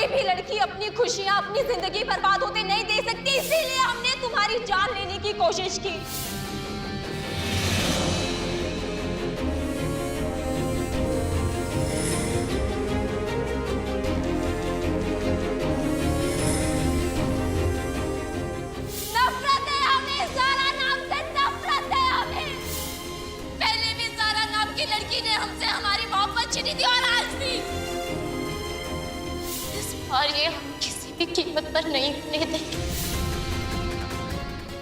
भी लड़की अपनी खुशियां, अपनी जिंदगी बर्बाद होते नहीं दे सकती, इसीलिए हमने तुम्हारी जान लेने की कोशिश की। नफरत है हमें, ज़ारा नाम से नफरत है हमें। पहले भी ज़ारा नाम की लड़की ने हमसे हमारी मोहब्बत छीनी थी और आज भी। और ये हम किसी भी कीमत पर नहीं होने देंगे।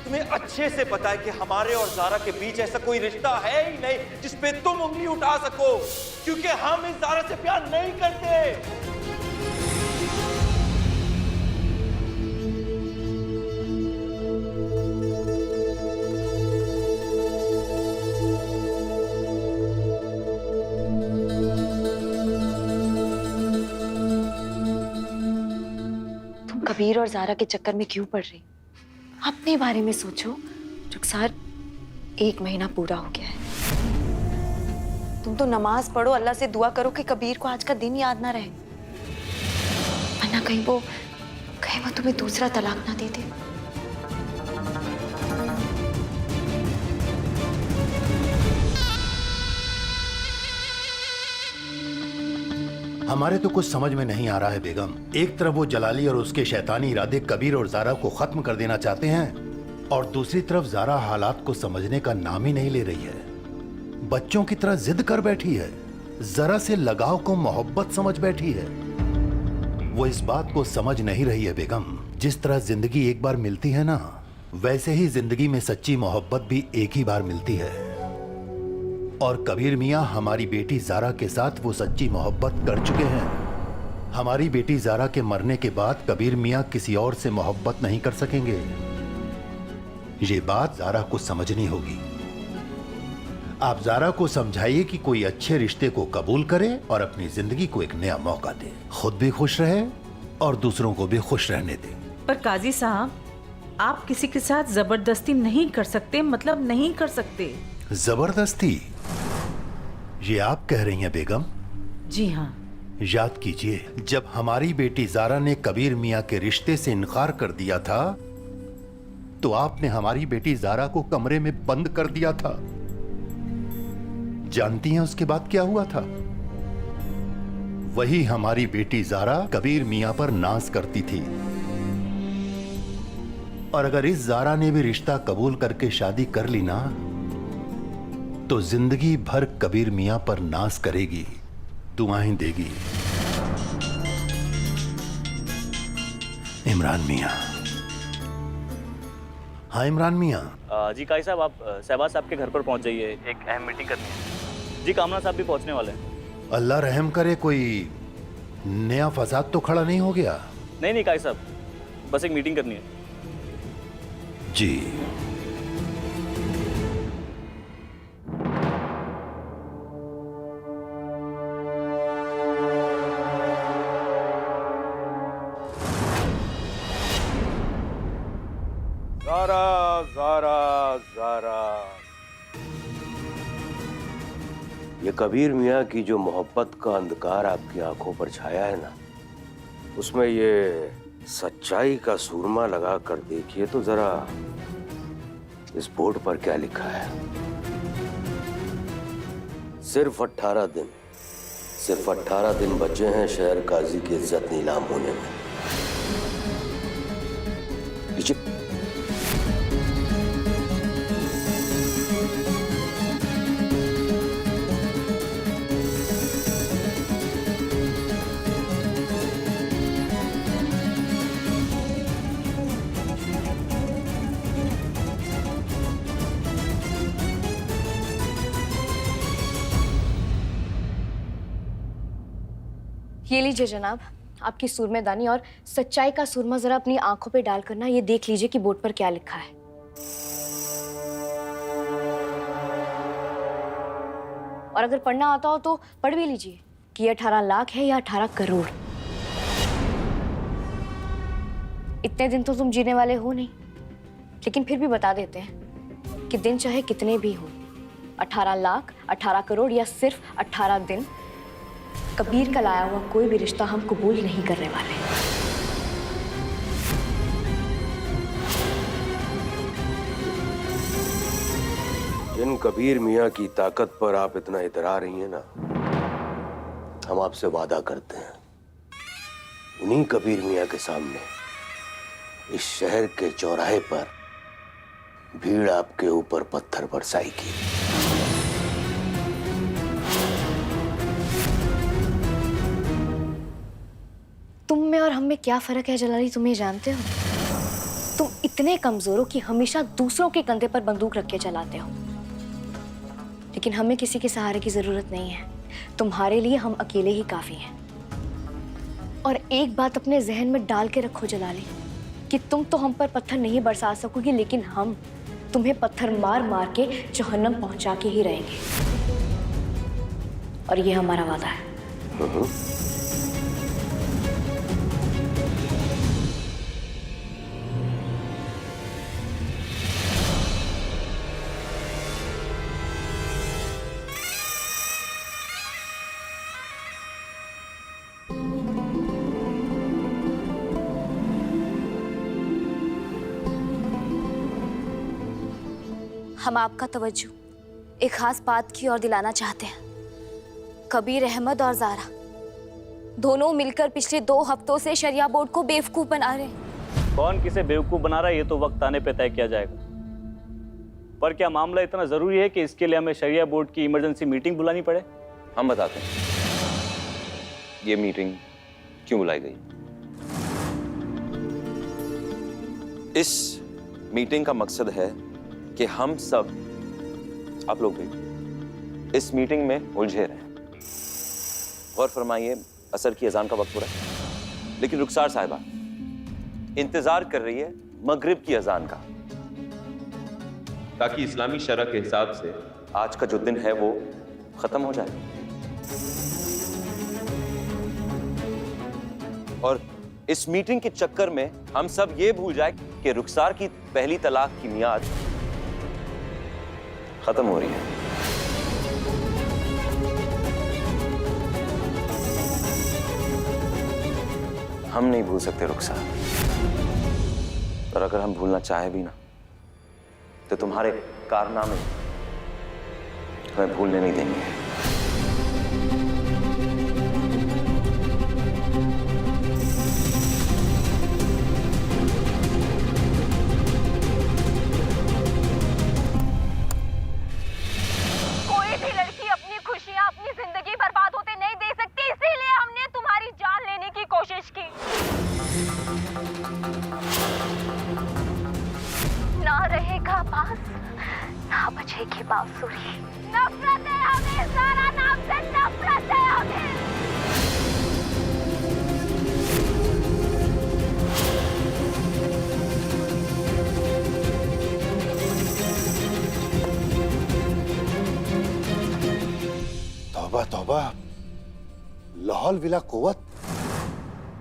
तुम्हें अच्छे से पता है कि हमारे और ज़ारा के बीच ऐसा कोई रिश्ता है ही नहीं जिस पे तुम उंगली उठा सको, क्योंकि हम इस ज़ारा से प्यार नहीं करते। कबीर और ज़ारा के चक्कर में क्यों पड़ रही? अपने बारे में सोचो। रुखसार, 1 महीना पूरा हो गया है। तुम तो नमाज पढ़ो, अल्लाह से दुआ करो कि कबीर को आज का दिन याद ना रहे, वरना कहीं वो तुम्हें दूसरा तलाक ना दे दे। हमारे तो कुछ समझ में नहीं आ रहा है बेगम। एक तरफ वो जलाली और उसके शैतानी इरादे कबीर और ज़ारा को खत्म कर देना चाहते हैं, और दूसरी तरफ ज़ारा हालात को समझने का नाम ही नहीं ले रही है। बच्चों की तरह जिद कर बैठी है, जरा से लगाव को मोहब्बत समझ बैठी है। वो इस बात को समझ नहीं रही है बेगम, जिस तरह जिंदगी एक बार मिलती है ना, वैसे ही जिंदगी में सच्ची मोहब्बत भी एक ही बार मिलती है। और कबीर मियाँ हमारी बेटी ज़ारा के साथ वो सच्ची मोहब्बत कर चुके हैं। हमारी बेटी ज़ारा के मरने के बाद कबीर मियाँ किसी और से मोहब्बत नहीं कर सकेंगे। ये बात ज़ारा को समझनी होगी। आप ज़ारा को समझाइए कि कोई अच्छे रिश्ते को कबूल करे और अपनी जिंदगी को एक नया मौका दे, खुद भी खुश रहे और दूसरों को भी खुश रहने दे। पर काजी साहब, आप किसी के साथ जबरदस्ती नहीं कर सकते, मतलब नहीं कर सकते। जबरदस्ती? ये आप कह रही हैं बेगम? जी हाँ। याद कीजिए, जब हमारी बेटी ज़ारा ने कबीर मियाँ के रिश्ते से इनकार कर दिया था, तो आपने हमारी बेटी ज़ारा को कमरे में बंद कर दिया था। जानती हैं उसके बाद क्या हुआ था? वही हमारी बेटी ज़ारा कबीर मियाँ पर नाज करती थी, और अगर इस ज़ारा ने भी रिश्ता कबूल करके शादी कर ली ना, तो जिंदगी भर कबीर मियाँ पर नाज करेगी, दुआएं देगी। इमरान मियाँ। हाँ इमरान मियाँ। जी काई साहब, आप शहबाज साहब के घर पर पहुंच जाइए, एक अहम मीटिंग करनी है। जी कामना साहब भी पहुंचने वाले हैं। अल्लाह रहम करे, कोई नया फसाद तो खड़ा नहीं हो गया? नहीं नहीं काई साहब, बस एक मीटिंग करनी है। जी। ज़ारा, ज़ारा, ज़ारा। ये कबीर मियाँ की जो मोहब्बत का अंधकार आपकी आंखों पर छाया है ना, उसमें ये सच्चाई का सूरमा लगा कर देखिए तो जरा इस बोर्ड पर क्या लिखा है। सिर्फ 18 दिन, सिर्फ 18 दिन बचे हैं शहर काजी की इज्जत नीलाम होने में। ये लीजिए जनाब, आपकी सूरमेदानी और सच्चाई का सूरमा जरा अपनी आंखों पे डाल करना ये देख लीजिए कि बोर्ड पर क्या लिखा है। और अगर पढ़ना आता हो तो पढ़ भी लीजिए कि ये 18 लाख है या 18 करोड़। इतने दिन तो तुम जीने वाले हो नहीं, लेकिन फिर भी बता देते हैं कि दिन चाहे कितने भी हो, 18 लाख, 18 करोड़ या सिर्फ 18 दिन, कबीर का लाया हुआ कोई भी रिश्ता हम कबूल नहीं करने वाले। जिन कबीर मियाँ की ताकत पर आप इतना इतरा रही हैं ना, हम आपसे वादा करते हैं उन्हीं कबीर मियाँ के सामने इस शहर के चौराहे पर भीड़ आपके ऊपर पत्थर बरसाएगी। तुम में और हम में क्या फर्क है जलाली, तुम ये जानते हो? तुम इतने कमजोर हो कि हमेशा दूसरों के कंधे पर बंदूक रख के चलाते हो, लेकिन हमें किसी के सहारे की जरूरत नहीं है। तुम्हारे लिए हम अकेले ही काफी हैं। और एक बात अपने जहन में डाल के रखो जलाली, कि तुम तो हम पर पत्थर नहीं बरसा सकोगी, लेकिन हम तुम्हें पत्थर मार मार के जहन्नम पहुंचा के ही रहेंगे। और ये हमारा वादा है। हम आपका तवज्जो एक खास बात की ओर दिलाना चाहते हैं। कबीर अहमद और ज़ारा दोनों मिलकर पिछले 2 हफ्तों से शरिया बोर्ड को बेवकूफ बना रहे हैं। कौन किसे बेवकूफ बना रहा है ये तो वक्त आने पे तय किया जाएगा। पर क्या मामला इतना जरूरी है कि इसके लिए हमें शरिया बोर्ड की इमरजेंसी मीटिंग बुलानी पड़े? हम बताते हैं ये मीटिंग क्यों बुलाई गई। इस मीटिंग का मकसद है कि हम सब, आप लोग भी, इस मीटिंग में उलझे रहें। गौर फरमाइए, असर की अजान का वक्त हो रहा है, लेकिन रुखसार साहिबा इंतजार कर रही है मगरिब की अजान का, ताकि इस्लामी शरअ के हिसाब से आज का जो दिन है वो खत्म हो जाए। और इस मीटिंग के चक्कर में हम सब ये भूल जाए कि रुखसार की पहली तलाक की मियाद खत्म हो रही है। हम नहीं भूल सकते रुखसार, और अगर हम भूलना चाहे भी ना, तो तुम्हारे कारनामे हमें भूलने नहीं देंगे। ना रहेगा बांस, ना बजेगी बांसुरी। नफरत है हमें, ज़ारा नाम से नफरत है हमें। तौबा तौबा, लाहौल विला कुव्वत।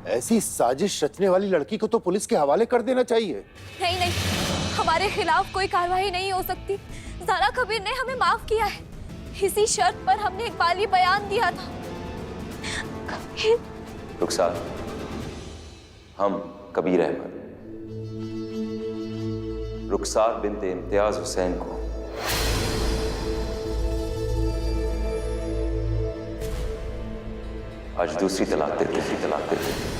ऐसी साजिश रचने वाली लड़की को तो पुलिस के हवाले कर देना चाहिए। नहीं नहीं, हमारे खिलाफ कोई कार्रवाई नहीं हो सकती। ज़ारा कबीर ने हमें माफ किया है, इसी शर्त पर हमने इकबाली बयान दिया था। कबीर, रुखसार, हम कबीर अहमद रुखसार बिन्ते इम्तियाज हुसैन को आज दूसरी तलाक देते हैं।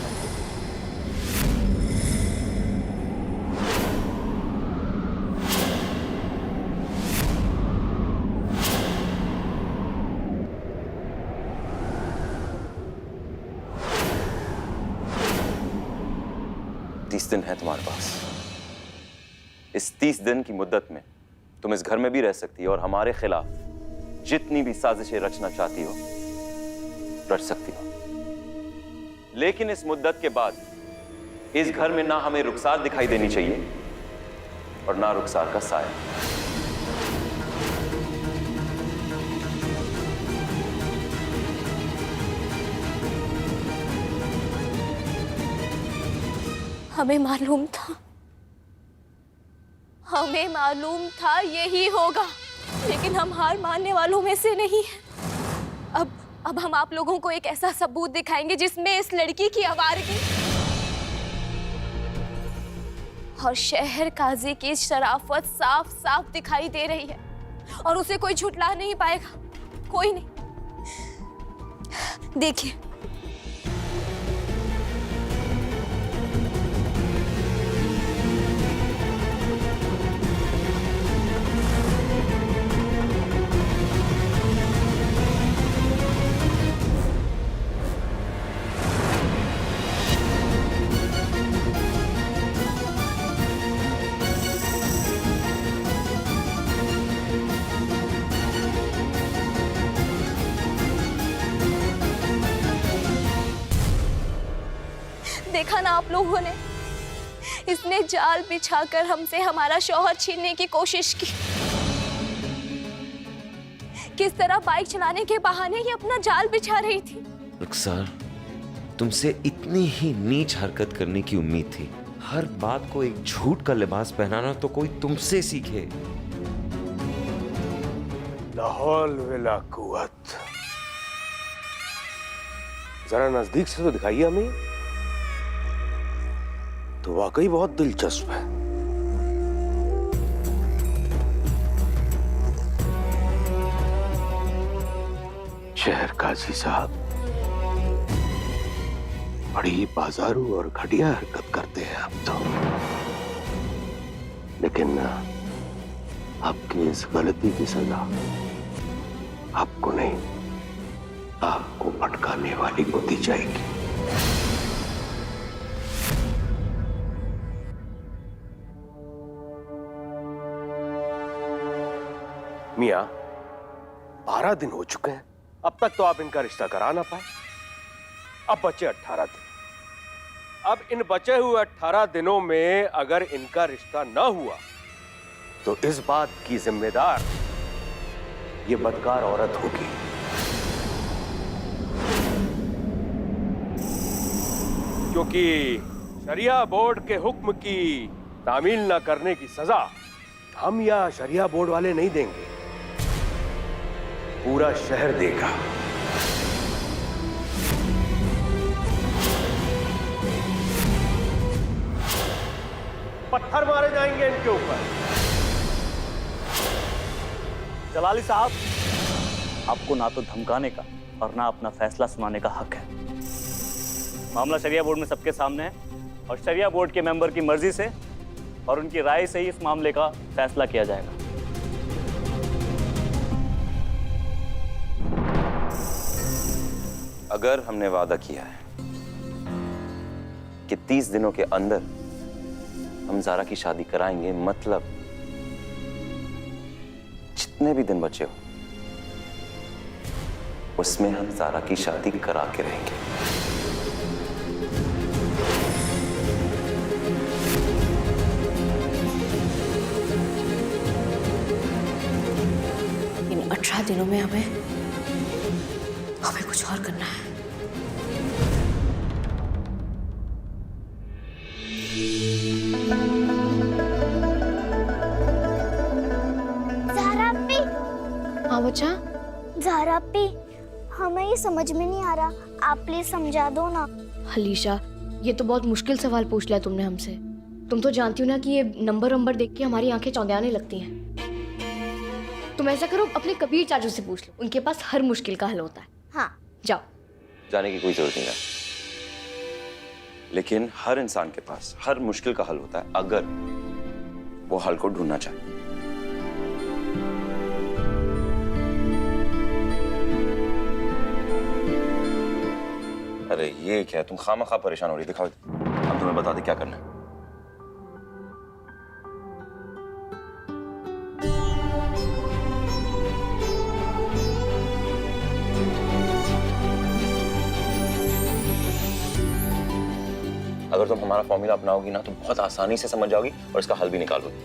दिन है तुम्हारे पास। इस 30 दिन की मुद्दत में तुम इस घर में भी रह सकती हो और हमारे खिलाफ जितनी भी साजिशें रचना चाहती हो रच सकती हो। लेकिन इस मुद्दत के बाद इस घर में ना हमें रुखसार दिखाई देनी चाहिए और ना रुखसार का साया। हमें मालूम था यही होगा, लेकिन हम हार मानने वालों में से नहीं हैं। अब हम आप लोगों को एक ऐसा सबूत दिखाएंगे जिसमें इस लड़की की आवारगी और शहर काजी की शराफत साफ साफ दिखाई दे रही है और उसे कोई झुठला नहीं पाएगा, कोई नहीं। देखिए, देखा ना आप लोगों ने, इसने जाल बिछाकर हमसे हमारा शौहर छीनने की कोशिश की। किस तरह बाइक चलाने के बहाने ये अपना जाल बिछा रही थी। रुखसार, तुमसे इतनी ही नीच हरकत करने की उम्मीद थी। हर बात को एक झूठ का लिबास पहनाना तो कोई तुमसे सीखे। ला हौल वला कुव्वत। जरा नजदीक से तो दिखाइए हमें, तो वाकई बहुत दिलचस्प है। शहर काजी साहब बड़ी बाजारू और घटिया हरकत करते हैं आप तो, लेकिन आपकी इस गलती की सजा आपको नहीं, आपको भटकाने वाली को दी जाएगी। मियां, 12 दिन हो चुके हैं, अब तक तो आप इनका रिश्ता करा ना पाए। अब बचे 18 दिन। अब इन बचे हुए 18 दिनों में अगर इनका रिश्ता ना हुआ तो इस बात की जिम्मेदार ये बदकार औरत होगी। क्योंकि शरिया बोर्ड के हुक्म की तामील ना करने की सजा हम या शरिया बोर्ड वाले नहीं देंगे, पूरा शहर देगा। पत्थर मारे जाएंगे इनके ऊपर। जलाली साहब, आपको ना तो धमकाने का और ना अपना फैसला सुनाने का हक है। मामला शरिया बोर्ड में सबके सामने है और शरिया बोर्ड के मेंबर की मर्जी से और उनकी राय से ही इस मामले का फैसला किया जाएगा। अगर हमने वादा किया है कि 30 दिनों के अंदर हम ज़ारा की शादी कराएंगे, मतलब जितने भी दिन बचे हो उसमें हम ज़ारा की शादी करा के रहेंगे। इन 18 दिनों में हमें कुछ और करना है। ज़हरा अपी। हाँ बच्चा। ज़हरा अपी, हमें ये समझ में नहीं आ रहा, आप प्लीज समझा दो ना। हलीशा, ये तो बहुत मुश्किल सवाल पूछ लिया तुमने हमसे। तुम तो जानती हो ना कि ये नंबर देख के हमारी आंखें चौंधियाने लगती हैं। तुम ऐसा करो, अपने कबीर चाचू से पूछ लो, उनके पास हर मुश्किल का हल होता है। हाँ जाओ। जाने की कोई जरूरत नहीं है, लेकिन हर इंसान के पास हर मुश्किल का हल होता है अगर वो हल को ढूंढना चाहे। अरे ये क्या, तुम खामखा परेशान हो रही, दिखाओ हम तुम्हें बता दें क्या करना है। अगर तुम हमारा फॉर्मूला अपनाओगी ना तो बहुत आसानी से समझ जाओगी और इसका हल भी निकालोगी।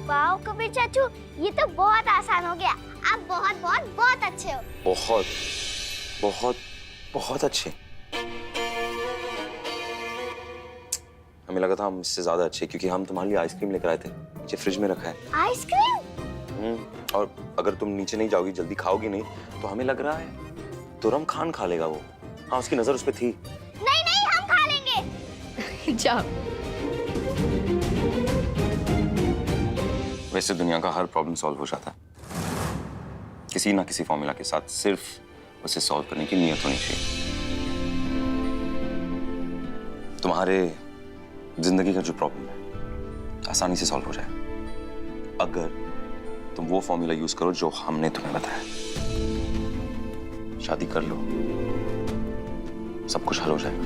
वाह कबीर चाचू, ये तो बहुत आसान हो गया। आप बहुत बहुत बहुत अच्छे हो। बहुत बहुत बहुत अच्छे। हमें लगा था हम इससे ज्यादा अच्छे, क्योंकि हम तुम्हारे लिए आइसक्रीम लेकर आए थे, नीचे फ्रिज में रखा है। आइसक्रीम? और अगर तुम नीचे नहीं जाओगी, जल्दी खाओगी नहीं, तो हमें लग रहा है तुरम खान खा लेगा वो। हाँ, उसकी नजर उस पे थी। नहीं नहीं, हम खा लेंगे। जाओ। वैसे दुनिया का हर प्रॉब्लम सॉल्व हो जाता है किसी ना किसी फॉर्मूला के साथ, सिर्फ उसे सॉल्व करने की नीयत होनी चाहिए। तुम्हारे जिंदगी का जो प्रॉब्लम है आसानी से सॉल्व हो जाए अगर तुम वो फॉर्मूला यूज करो जो हमने तुम्हें बताया। शादी कर लो, सब कुछ हल हो जाएगा।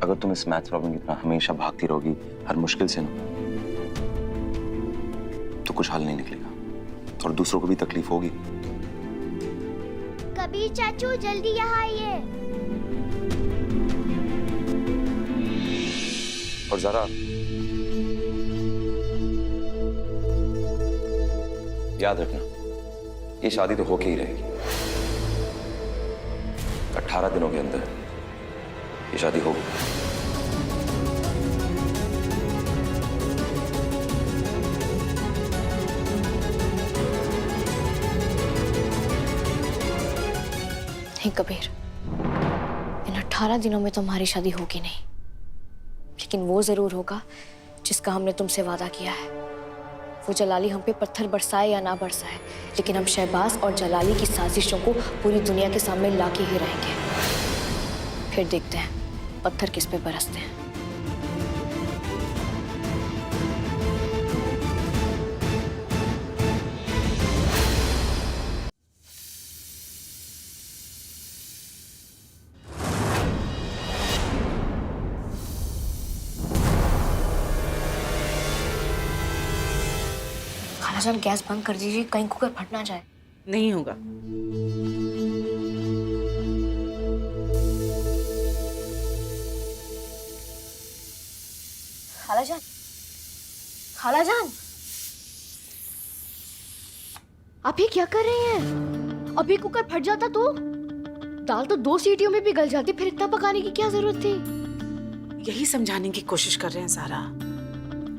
अगर तुम इस मैथ प्रॉब्लम की तरह हमेशा भागती रहोगी हर मुश्किल से ना, तो कुछ हल नहीं निकलेगा और दूसरों को भी तकलीफ होगी। कबीर चाचू जल्दी यहाँ आइए। और जरा याद रखना, ये शादी तो होके ही रहेगी। 18 दिनों के अंदर ये शादी होगी। नहीं कबीर, इन 18 दिनों में तो हमारी शादी होगी नहीं, लेकिन वो जरूर होगा जिसका हमने तुमसे वादा किया है। वो जलाली हम पे पत्थर बरसाए या ना बरसाए, लेकिन हम शहबाज और जलाली की साजिशों को पूरी दुनिया के सामने लाके ही रहेंगे। फिर देखते हैं पत्थर किस पे बरसते हैं। खालाजान गैस बंद कर दीजिए, कहीं कुकर फट ना जाए। नहीं होगा। खालाजान, खालाजान, आप ये क्या कर रही हैं? अभी कुकर फट जाता तो दाल तो 2 सीटियों में भी गल जाती, फिर इतना पकाने की क्या जरूरत थी? यही समझाने की कोशिश कर रहे हैं सारा।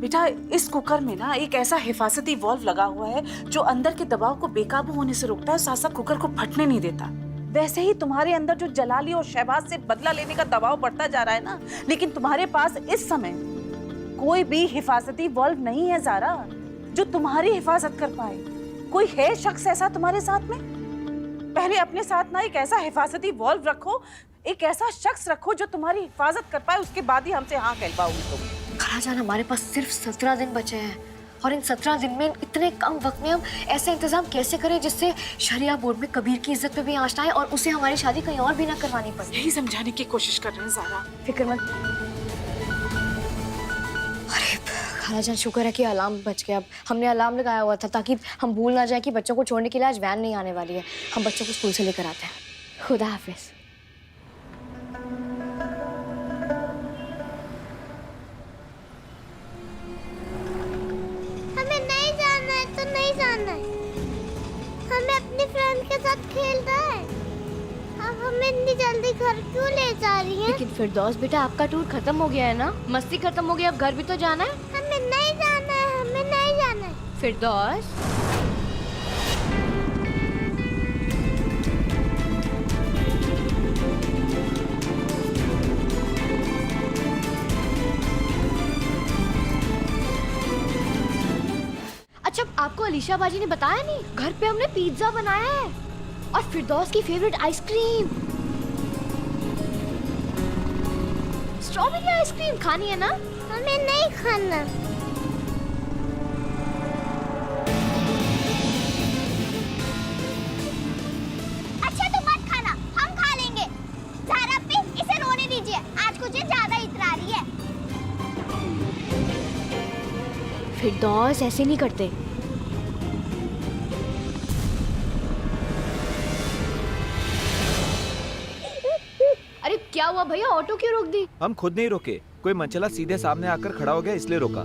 बेटा, इस कुकर में ना एक ऐसा हिफाजती वॉल्व लगा हुआ है जो अंदर के दबाव को बेकाबू होने से रोकता है, साथ साथ कुकर को फटने नहीं देता। वैसे ही तुम्हारे अंदर जो जलाली और शहबाज से बदला लेने का दबाव बढ़ता जा रहा है ना, लेकिन तुम्हारे पास इस समय कोई भी हिफाजती वॉल्व नहीं है ज़ारा जो तुम्हारी हिफाजत कर पाए। कोई है शख्स ऐसा तुम्हारे साथ में? पहले अपने साथ ना एक ऐसा हिफाजती वॉल्व रखो, एक ऐसा शख्स रखो जो तुम्हारी हिफाजत कर पाए, उसके बाद ही हमसे हाँ कह पाओगी तुम। खालाजान, हमारे पास सिर्फ 17 दिन बचे हैं और इन 17 दिन में इतने कम वक्त में हम ऐसे इंतजाम कैसे करें जिससे शरिया बोर्ड में कबीर की इज्जत पे भी आंच ना आए और उसे हमारी शादी कहीं और भी ना करवानी पड़े। यही समझाने की कोशिश कर रहे हैं ज़ारा। फिक्र मत। अरे खालाजान, शुक्र है कि अलार्म बच गया। अब हमने अलार्म लगाया हुआ था ताकि हम भूल ना जाए कि बच्चों को छोड़ने के लिए आज वैन नहीं आने वाली है। हम बच्चों को स्कूल से लेकर आते हैं। खुदा हाफिज। हमें नहीं जाना है तो नहीं जाना है, हमें अपने फ्रेंड के साथ खेलना है। अब हमें इतनी जल्दी घर क्यों ले जा रही हैं? लेकिन फिरदौस बेटा, आपका टूर खत्म हो गया है ना, मस्ती खत्म हो गई, अब घर भी तो जाना है। हमें नहीं जाना है, हमें नहीं जाना है। फिरदौस, अच्छा आपको अलीशा बाजी ने बताया नहीं, घर पे हमने पिज्जा बनाया है और फिरदौस की फेवरेट आइसक्रीम, स्ट्रॉबेरी आइसक्रीम खानी है ना? हमें नहीं खाना। अच्छा तो मत खाना, हम खा लेंगे। ज़ारा प्लीज इसे रोने दीजिए, आज कुछ ज्यादा इतरा रही है। फिरदौस ऐसे नहीं करते। अरे क्या हुआ भैया, ऑटो क्यों रोक दी? हम खुद नहीं रोके, कोई मनचला सीधे सामने आकर खड़ा हो गया इसलिए रोका।